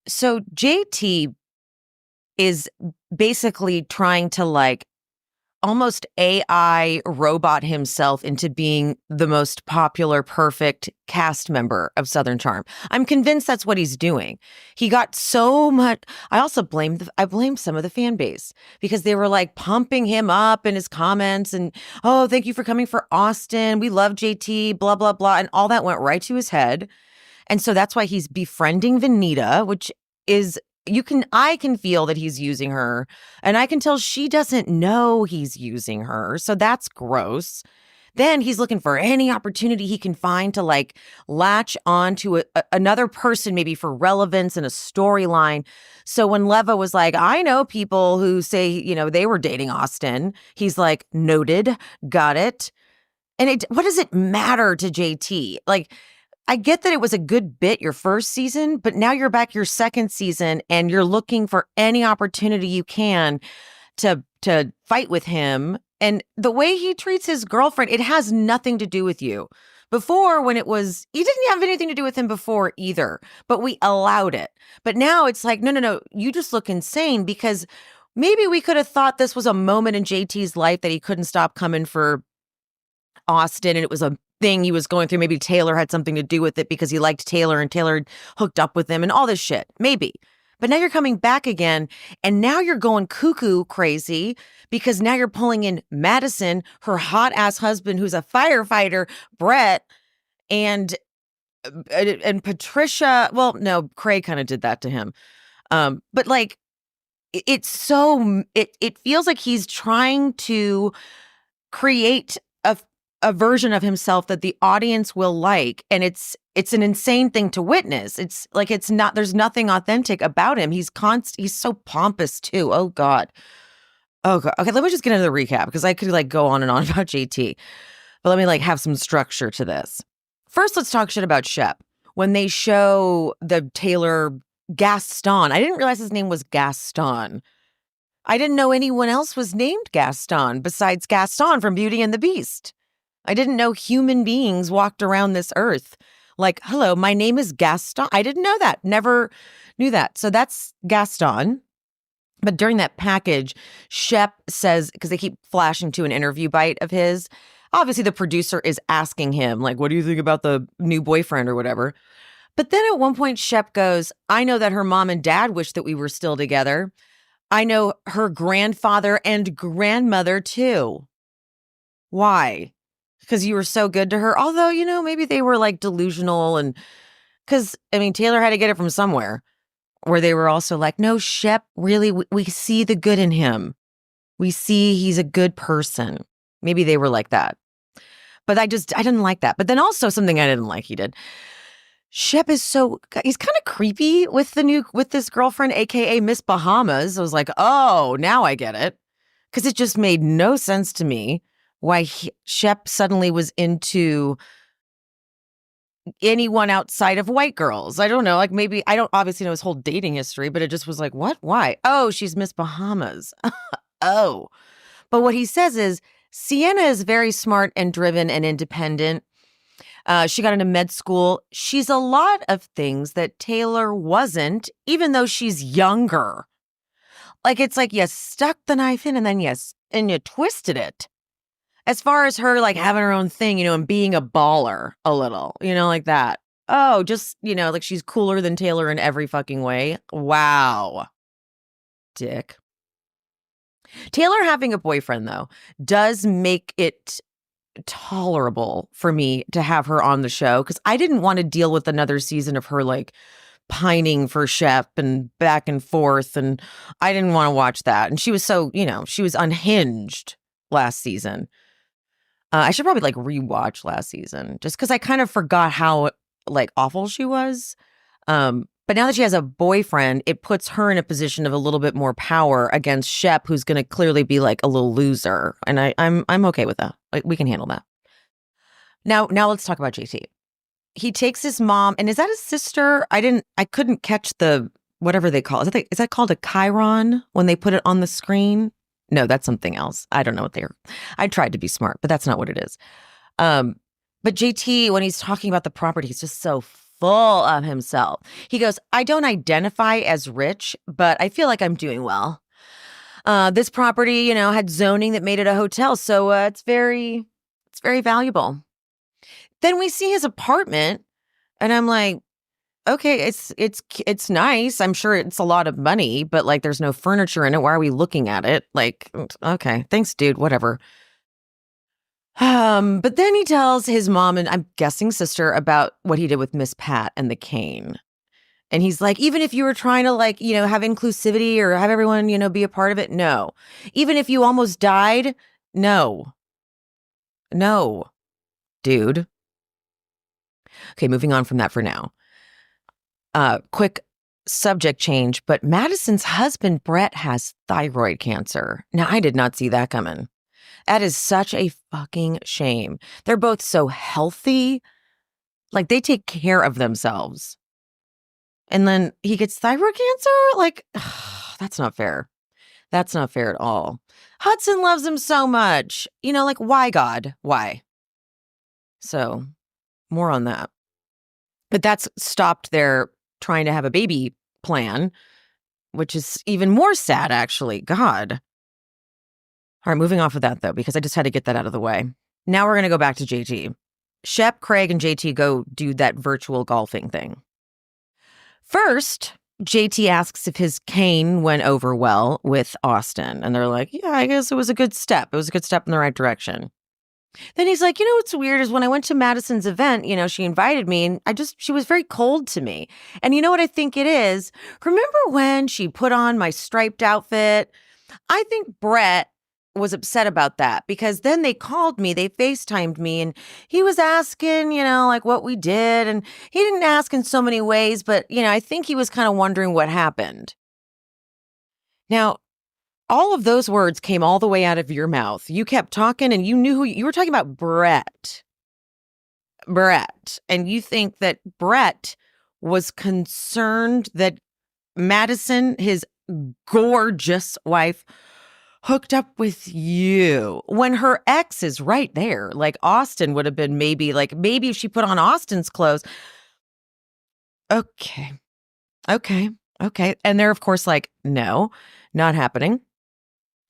So JT is basically trying to like almost AI robot himself into being the most popular, perfect cast member of Southern Charm. I'm convinced that's what he's doing. He got so much. I also blame some of the fan base because they were like pumping him up in his comments and, oh, thank you for coming for Austin. We love JT, blah, blah, blah. And all that went right to his head. And so that's why he's befriending Venita, which is I can feel that he's using her, and I can tell she doesn't know he's using her. So that's gross. Then he's looking for any opportunity he can find to like latch on to another person, maybe for relevance in a storyline. So when Leva was like, I know people who say, they were dating Austin, he's like, noted, got it. And what does it matter to JT? Like, I get that it was a good bit your first season, but now you're back your second season and you're looking for any opportunity you can to fight with him. And the way he treats his girlfriend, it has nothing to do with you. Before, when he didn't have anything to do with him before either, but we allowed it. But now it's like, no, you just look insane because maybe we could have thought this was a moment in JT's life that he couldn't stop coming for Austin and it was a thing he was going through. Maybe Taylor had something to do with it because he liked Taylor and Taylor hooked up with him and all this shit. Maybe. But now you're coming back again and now you're going cuckoo crazy because now you're pulling in Madison, her hot ass husband who's a firefighter, Brett, and Patricia. Well, no, Craig kind of did that to him. But like it feels like he's trying to create a version of himself that the audience will like. And it's an insane thing to witness. It's like, there's nothing authentic about him. He's so pompous too. Oh God. Okay. Let me just get into the recap because I could like go on and on about JT, but let me like have some structure to this. First, let's talk shit about Shep. When they show the Taylor Gaston, I didn't realize his name was Gaston. I didn't know anyone else was named Gaston besides Gaston from Beauty and the Beast. I didn't know human beings walked around this earth. Like, hello, my name is Gaston. I didn't know that. Never knew that. So that's Gaston. But during that package, Shep says, because they keep flashing to an interview bite of his, obviously the producer is asking him, like, what do you think about the new boyfriend or whatever? But then at one point, Shep goes, I know that her mom and dad wish that we were still together. I know her grandfather and grandmother too. Why? Because you were so good to her. Although, maybe they were like delusional and because, Taylor had to get it from somewhere where they were also like, no, Shep, really, we see the good in him. We see he's a good person. Maybe they were like that. But I didn't like that. But then also something I didn't like he did. Shep is he's kind of creepy with this girlfriend, AKA Miss Bahamas. I was like, oh, now I get it. Because it just made no sense to me why Shep suddenly was into anyone outside of white girls. I don't know. Like maybe, I don't obviously know his whole dating history, but it just was like, what? Why? Oh, she's Miss Bahamas. Oh. But what he says is, Sienna is very smart and driven and independent. She got into med school. She's a lot of things that Taylor wasn't, even though she's younger. Like, it's like you stuck the knife in and then and you twisted it. As far as her, like, having her own thing, and being a baller a little, like that. Oh, just, like she's cooler than Taylor in every fucking way. Wow. Dick. Taylor having a boyfriend, though, does make it tolerable for me to have her on the show because I didn't want to deal with another season of her, like, pining for Shep and back and forth, and I didn't want to watch that. And she was so, she was unhinged last season. I should probably like rewatch last season just because I kind of forgot how like awful she was. But now that she has a boyfriend, it puts her in a position of a little bit more power against Shep, who's going to clearly be like a little loser. And I'm okay with that. Like, we can handle that. Now let's talk about JT. He takes his mom, and is that his sister? I couldn't catch the whatever they call it. Is that called a chyron when they put it on the screen? No, that's something else. I don't know what I tried to be smart, but that's not what it is. But JT, when he's talking about the property, he's just so full of himself. He goes, I don't identify as rich, but I feel like I'm doing well. This property, had zoning that made it a hotel, so it's very valuable. Then we see his apartment, and I'm like, okay, it's nice. I'm sure it's a lot of money, but like there's no furniture in it. Why are we looking at it? Like, okay, thanks, dude, whatever. But then he tells his mom and I'm guessing sister about what he did with Miss Pat and the cane. And he's like, even if you were trying to like, have inclusivity or have everyone, be a part of it, no. Even if you almost died, no. No, dude. Okay, moving on from that for now. Quick subject change, but Madison's husband, Brett, has thyroid cancer. Now, I did not see that coming. That is such a fucking shame. They're both so healthy. Like, they take care of themselves. And then he gets thyroid cancer? Like, that's not fair. That's not fair at all. Hudson loves him so much. Like, why, God? Why? So, more on that. But that's stopped their trying to have a baby plan, which is even more sad, actually. God. All right, moving off of that, though, because I just had to get that out of the way. Now we're going to go back to JT. Shep, Craig, and JT go do that virtual golfing thing. First, JT asks if his cane went over well with Austin. And they're like, yeah, I guess it was a good step. It was a good step in the right direction. Then he's like, what's weird is when I went to Madison's event, she invited me and she was very cold to me. And you know what I think it is? Remember when she put on my striped outfit? I think Brett was upset about that because then they called me, they FaceTimed me, and he was asking, like what we did. And he didn't ask in so many ways, but, I think he was kind of wondering what happened. Now, all of those words came all the way out of your mouth. You kept talking and you knew who you were talking about. Brett. And you think that Brett was concerned that Madison, his gorgeous wife, hooked up with you when her ex is right there. Like Austin would have been maybe if she put on Austin's clothes. Okay. And they're of course like, no, not happening.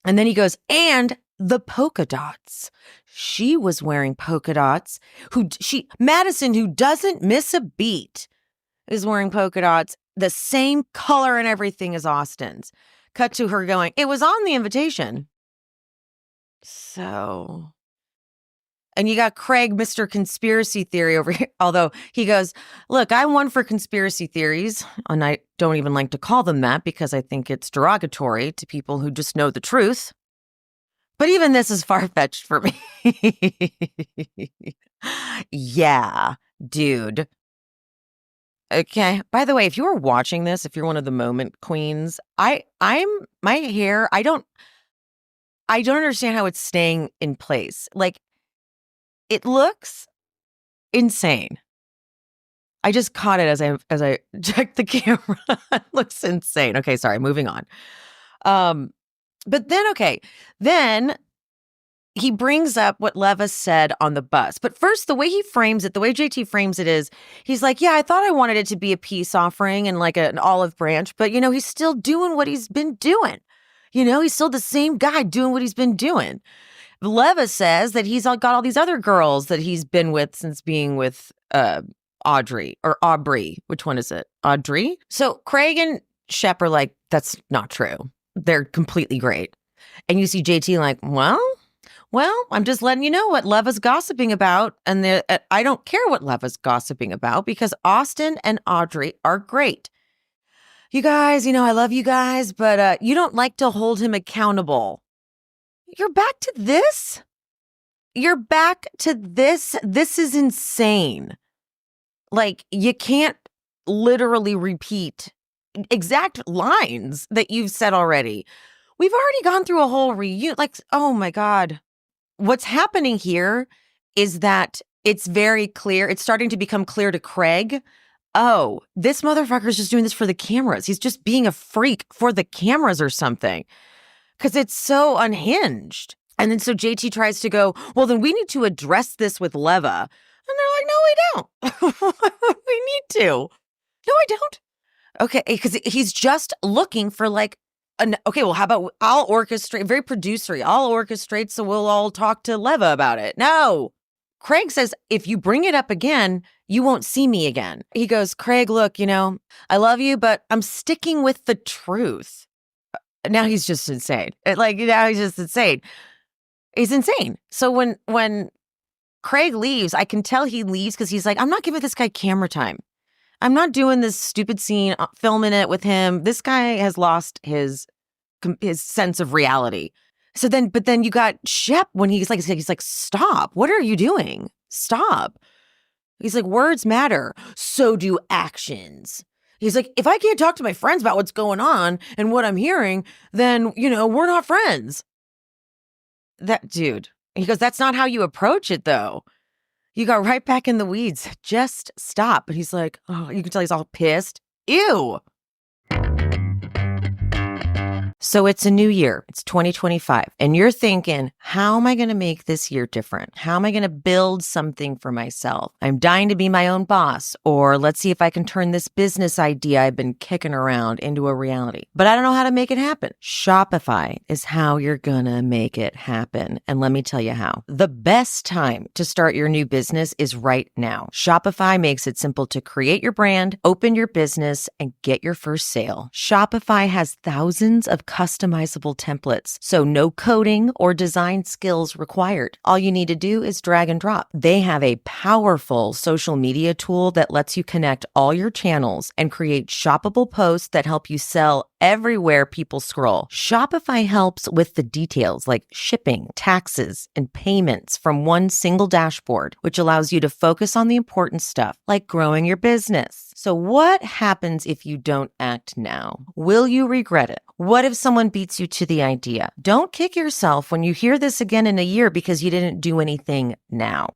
And then he goes, and the polka dots. She was wearing polka dots. Madison, who doesn't miss a beat, is wearing polka dots, the same color and everything as Austin's. Cut to her going, it was on the invitation. So, and you got Craig, Mr. Conspiracy Theory over here. Although he goes, look, I'm one for conspiracy theories. And I don't even like to call them that because I think it's derogatory to people who just know the truth. But even this is far-fetched for me. Yeah, dude. Okay. By the way, if you are watching this, if you're one of the moment queens, I'm my hair, I don't understand how it's staying in place. Like, it looks insane. I just caught it as I checked the camera. It looks insane. Okay, sorry, moving on. But then he brings up what Levis said on the bus. But first, the way he frames it, the way JT frames it is, he's like, yeah, I thought I wanted it to be a peace offering and like an olive branch, but he's still doing what he's been doing. He's still the same guy doing what he's been doing. Levis says that he's got all these other girls that he's been with since being with Audrey or Aubrey. Which one is it? Audrey? So Craig and Shep are like, that's not true. They're completely great. And you see JT like, well, I'm just letting you know what Leva's gossiping about. And I don't care what Leva's gossiping about because Austin and Audrey are great. You guys, I love you guys, but you don't like to hold him accountable. You're back to this? You're back to this? This is insane. Like, you can't literally repeat exact lines that you've said already. We've already gone through a whole reunion. Like, oh my God. What's happening here is that it's very clear. It's starting to become clear to Craig. Oh, this motherfucker's just doing this for the cameras. He's just being a freak for the cameras or something. Because it's so unhinged. And then so JT tries to go, well, then we need to address this with Leva. And they're like, no, we don't. We need to. No, I don't. Okay, because he's just looking for like, okay, well, how about I'll orchestrate, very producery, I'll orchestrate so we'll all talk to Leva about it. No. Craig says, if you bring it up again, you won't see me again. He goes, Craig, look, I love you, but I'm sticking with the truth. Now he's just insane. Now he's just insane. He's insane. So when Craig leaves, I can tell he leaves because he's like, I'm not giving this guy camera time. I'm not doing this stupid scene, filming it with him. This guy has lost his sense of reality. But then you got Shep when he's like, stop. What are you doing? Stop. He's like, words matter. So do actions. He's like, if I can't talk to my friends about what's going on and what I'm hearing, then, we're not friends. That dude, he goes, that's not how you approach it, though. You got right back in the weeds. Just stop. And he's like, oh, you can tell he's all pissed. Ew. So it's a new year. It's 2025. And you're thinking, how am I going to make this year different? How am I going to build something for myself? I'm dying to be my own boss. Or let's see if I can turn this business idea I've been kicking around into a reality. But I don't know how to make it happen. Shopify is how you're going to make it happen. And let me tell you how. The best time to start your new business is right now. Shopify makes it simple to create your brand, open your business, and get your first sale. Shopify has thousands of customizable templates, so no coding or design skills required. All you need to do is drag and drop. They have a powerful social media tool that lets you connect all your channels and create shoppable posts that help you sell everywhere people scroll. Shopify helps with the details like shipping, taxes, and payments from one single dashboard, which allows you to focus on the important stuff like growing your business. So what happens if you don't act now? Will you regret it? What if someone beats you to the idea? Don't kick yourself when you hear this again in a year because you didn't do anything now.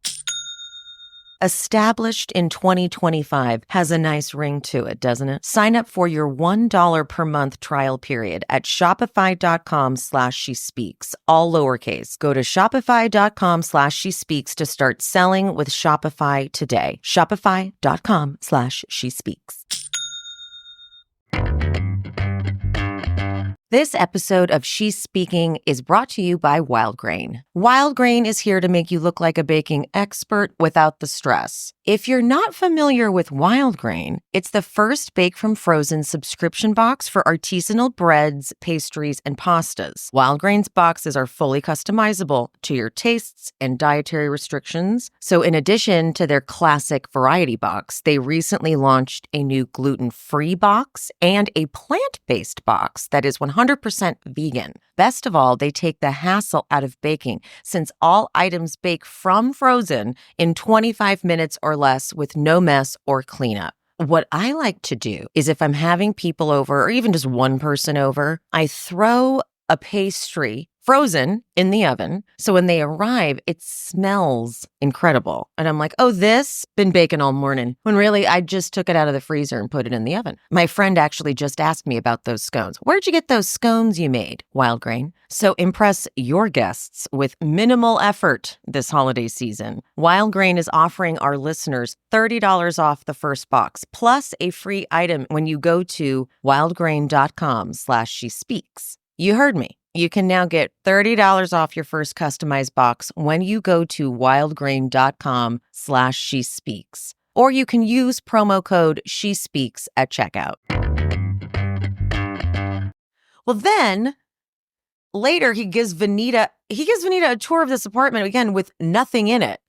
Established in 2025 has a nice ring to it, doesn't it? Sign up for your $1 per month trial period at shopify.com/shespeaks, all lowercase. Go to shopify.com/shespeaks to start selling with Shopify today. Shopify.com/shespeaks. This episode of She's Speaking is brought to you by Wild Grain. Wild Grain is here to make you look like a baking expert without the stress. If you're not familiar with Wild Grain, it's the first Bake from Frozen subscription box for artisanal breads, pastries, and pastas. Wild Grain's boxes are fully customizable to your tastes and dietary restrictions. So in addition to their classic variety box, they recently launched a new gluten-free box and a plant-based box that is 100% vegan. Best of all, they take the hassle out of baking since all items bake from frozen in 25 minutes or less with no mess or cleanup. What I like to do is if I'm having people over or even just one person over, I throw a pastry frozen in the oven. So when they arrive, it smells incredible. And I'm like, oh, this been baking all morning. When really I just took it out of the freezer and put it in the oven. My friend actually just asked me about those scones. Where'd you get those scones you made, Wild Grain? So impress your guests with minimal effort this holiday season. Wild Grain is offering our listeners $30 off the first box, plus a free item when you go to wildgrain.com/shespeaks. You heard me. You can now get $30 off your first customized box when you go to wildgrain.com/shespeaks. Or you can use promo code SHESPEAKS at checkout. Well, then later he gives Venita a tour of this apartment again with nothing in it.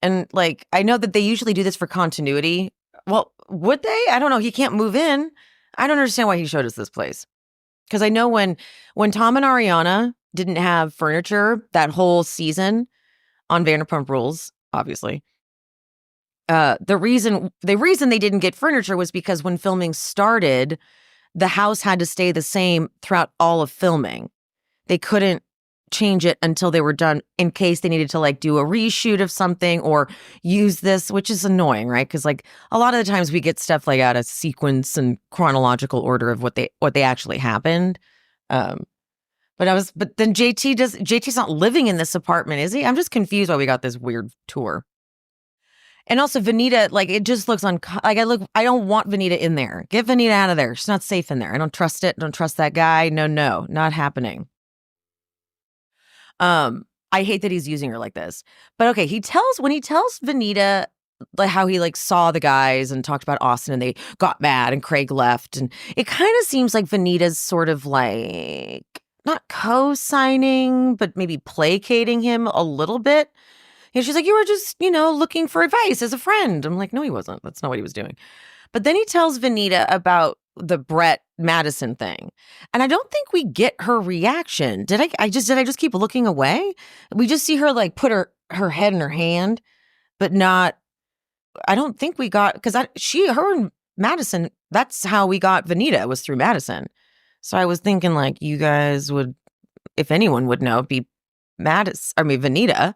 And like, I know that they usually do this for continuity. Well, would they? I don't know. He can't move in. I don't understand why he showed us this place. Because I know when Tom and Ariana didn't have furniture that whole season on Vanderpump Rules, obviously, the reason they didn't get furniture was because when filming started, the house had to stay the same throughout all of filming. They couldn't change it until they were done in case they needed to like do a reshoot of something or use this, which is annoying, right? Because like a lot of the times we get stuff like out of sequence and chronological order of what they actually happened. But then JT's not living in this apartment, is he? I'm just confused why we got this weird tour. And also Venita, like, it just looks I don't want Venita in there. Get Venita out of there. She's not safe in there. I don't trust it. Don't trust that guy. No, not happening. I hate that he's using her like this. But okay, when he tells Venita like how he like saw the guys and talked about Austin and they got mad and Craig left, and it kind of seems like Venita's sort of like not co-signing, but maybe placating him a little bit. And she's like, you were just, looking for advice as a friend. I'm like, no, he wasn't. That's not what he was doing. But then he tells Venita about the Brett Madison thing. And I don't think we get her reaction. Did I just keep looking away? We just see her like put her head in her hand, but not, I don't think we got, because her and Madison, that's how we got Venita, was through Madison. So I was thinking like you guys would, if anyone would know, be Venita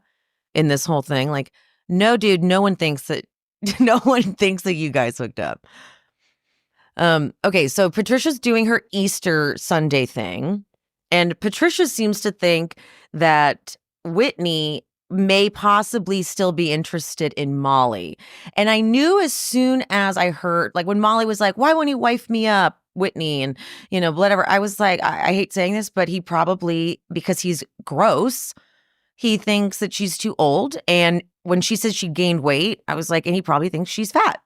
in this whole thing. Like, no, dude, no one thinks that you guys hooked up. Okay, so Patricia's doing her Easter Sunday thing, and Patricia seems to think that Whitney may possibly still be interested in Molly. And I knew as soon as I heard, like when Molly was like, why won't he wife me up, Whitney? And, whatever. I was like, I hate saying this, but he probably, because he's gross, he thinks that she's too old. And when she said she gained weight, I was like, and he probably thinks she's fat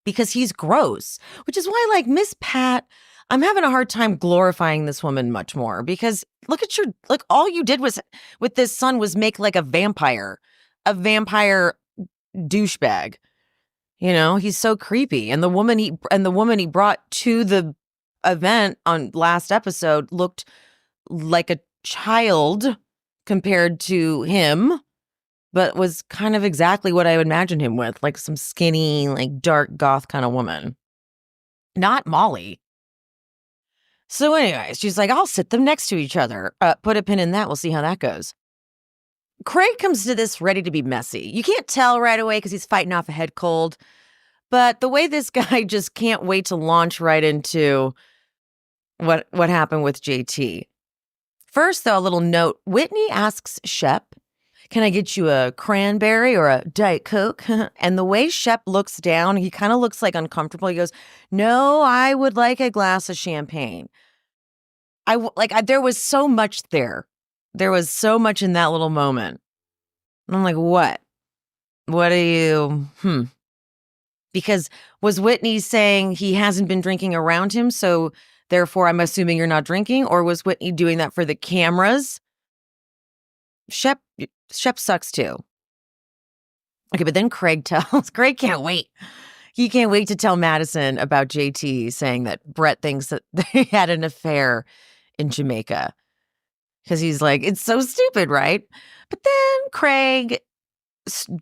because he's gross, which is why, like, Miss Pat, I'm having a hard time glorifying this woman much more because look at all you did was with this son was make like a vampire douchebag. He's so creepy. And the woman he brought to the event on last episode looked like a child compared to him, but was kind of exactly what I would imagine him with, like some skinny, like dark goth kind of woman. Not Molly. So anyways, she's like, I'll sit them next to each other. Put a pin in that. We'll see how that goes. Craig comes to this ready to be messy. You can't tell right away because he's fighting off a head cold. But the way this guy just can't wait to launch right into what happened with JT. First, though, a little note. Whitney asks Shep, can I get you a cranberry or a Diet Coke? And the way Shep looks down, he kind of looks like uncomfortable. He goes, no, I would like a glass of champagne. There was so much there. There was so much in that little moment. And I'm like, what? What are you? Because was Whitney saying he hasn't been drinking around him, so therefore I'm assuming you're not drinking? Or was Whitney doing that for the cameras? Shep sucks too. Okay, but then Craig can't wait. He can't wait to tell Madison about JT saying that Brett thinks that they had an affair in Jamaica. Because he's like, it's so stupid, right? But then Craig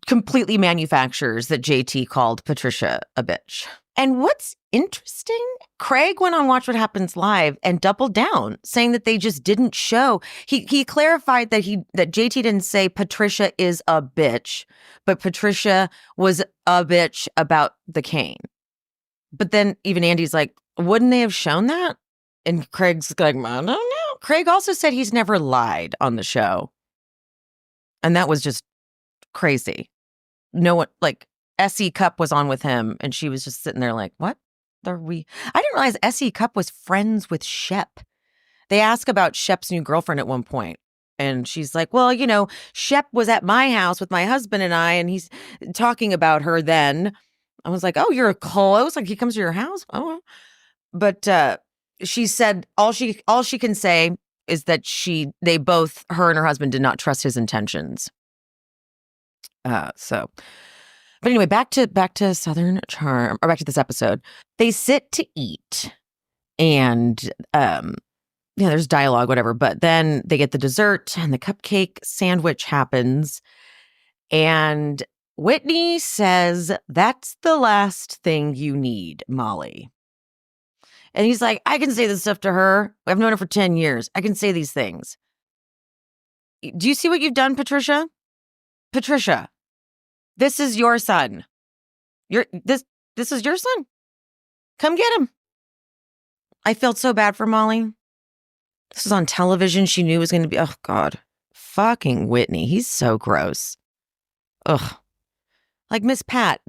completely manufactures that JT called Patricia a bitch. And what's interesting, Craig went on Watch What Happens Live and doubled down, saying that they just didn't show. He clarified that JT didn't say Patricia is a bitch, but Patricia was a bitch about the cane. But then even Andy's like, wouldn't they have shown that? And Craig's like, I don't know. Craig also said he's never lied on the show. And that was just crazy. No one, like, S.E. Cupp was on with him, and she was just sitting there like, what are we? I didn't realize S.E. Cupp was friends with Shep. They ask about Shep's new girlfriend at one point, and she's like, well, Shep was at my house with my husband and I, and he's talking about her then. I was like, oh, you're close? Like, he comes to your house? Oh. But she said all she can say is that her and her husband did not trust his intentions. But anyway, back to Southern Charm, or back to this episode. They sit to eat, and there's dialogue, whatever. But then they get the dessert, and the cupcake sandwich happens, and Whitney says, "That's the last thing you need, Molly." And he's like, "I can say this stuff to her. I've known her for 10 years. I can say these things." Do you see what you've done, Patricia? Patricia. This is your son. This is your son. Come get him. I felt so bad for Molly. This was on television. She knew it was going to be, oh God, fucking Whitney. He's so gross. Ugh. Like, Miss Pat,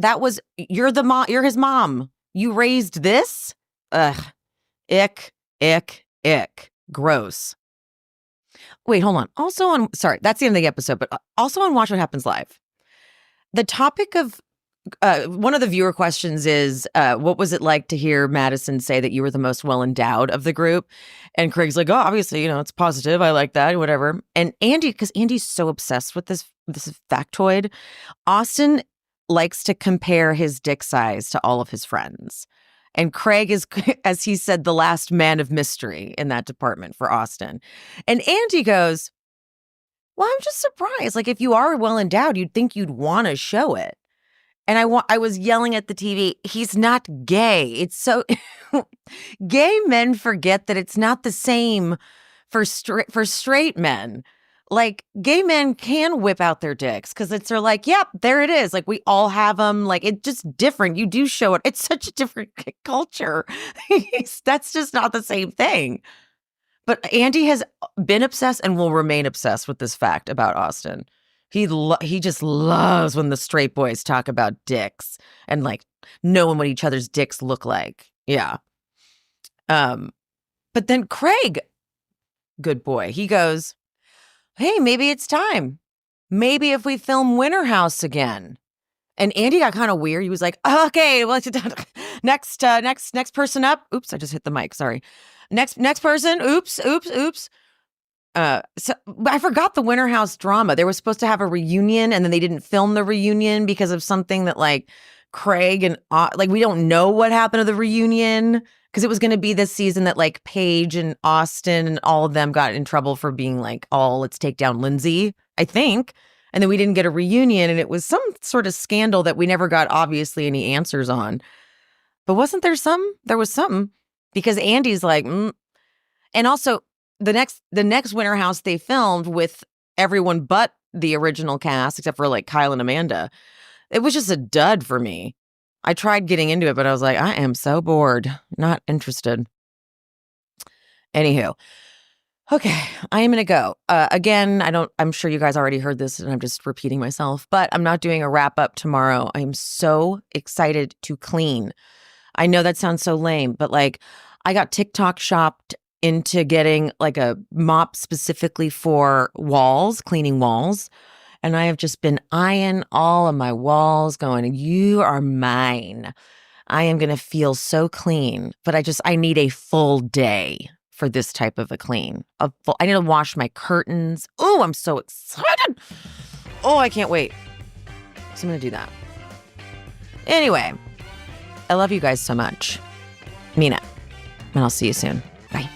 you're his mom. You raised this? Ugh. Ick, ick, ick. Gross. Wait, hold on. Also sorry, that's the end of the episode, but also on Watch What Happens Live. The topic of one of the viewer questions is, what was it like to hear Madison say that you were the most well-endowed of the group? And Craig's like, oh, obviously, it's positive. I like that, whatever. And Andy, because Andy's so obsessed with this factoid, Austin likes to compare his dick size to all of his friends. And Craig is, as he said, the last man of mystery in that department for Austin. And Andy goes, well, I'm just surprised. Like, if you are well-endowed, you'd think you'd want to show it. And I was yelling at the TV, he's not gay. It's so gay men forget that it's not the same for straight men. Like, gay men can whip out their dicks because they're like, yep, there it is. Like, we all have them. Like, it's just different. You do show it. It's such a different culture. That's just not the same thing. But Andy has been obsessed and will remain obsessed with this fact about Austin. He just loves when the straight boys talk about dicks and like knowing what each other's dicks look like. Yeah. But then Craig, good boy, he goes, hey, maybe it's time. Maybe if we film Winter House again. And Andy got kind of weird. He was like, okay, well, next person up. Oops, I just hit the mic. Sorry. Next person. Oops. So I forgot the Winter House drama. They were supposed to have a reunion and then they didn't film the reunion because of something that like Craig and like we don't know what happened to the reunion because it was going to be this season that like Paige and Austin and all of them got in trouble for being like, oh, let's take down Lindsay, I think. And then we didn't get a reunion and it was some sort of scandal that we never got obviously any answers on. But wasn't there some? There was something because Andy's like, and also the next Winter House they filmed with everyone but the original cast, except for like Kyle and Amanda. It was just a dud for me. I tried getting into it, but I was like, I am so bored. Not interested. Anywho. Okay, I am going to go. Again, I'm sure you guys already heard this and I'm just repeating myself, but I'm not doing a wrap up tomorrow. I am so excited to clean. I know that sounds so lame, but like I got TikTok shopped into getting like a mop specifically for walls, cleaning walls. And I have just been eyeing all of my walls going, you are mine. I am going to feel so clean, but I need a full day for this type of a clean. I need to wash my curtains. Oh, I'm so excited. Oh, I can't wait. So I'm going to do that. Anyway, I love you guys so much. Mina, and I'll see you soon. Bye.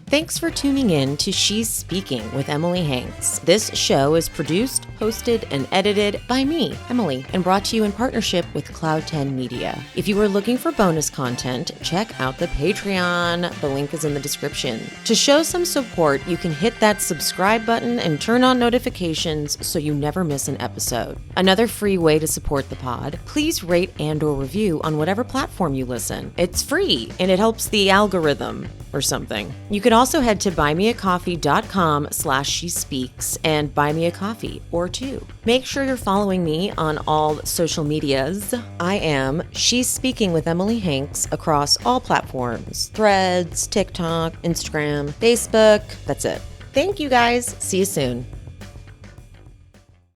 Thanks for tuning in to She's Speaking with Emily Hanks. This show is produced, hosted, and edited by me, Emily, and brought to you in partnership with Cloud 10 Media. If you are looking for bonus content, check out the Patreon. The link is in the description. To show some support, you can hit that subscribe button and turn on notifications so you never miss an episode. Another free way to support the pod, please rate and/or review on whatever platform you listen. It's free, and it helps the algorithm or something. You can also head to buymeacoffee.com/shespeaks and buy me a coffee or two. Make sure you're following me on all social medias. I am She's Speaking with Emily Hanks across all platforms: Threads, TikTok, Instagram, Facebook. That's it. Thank you guys. See you soon.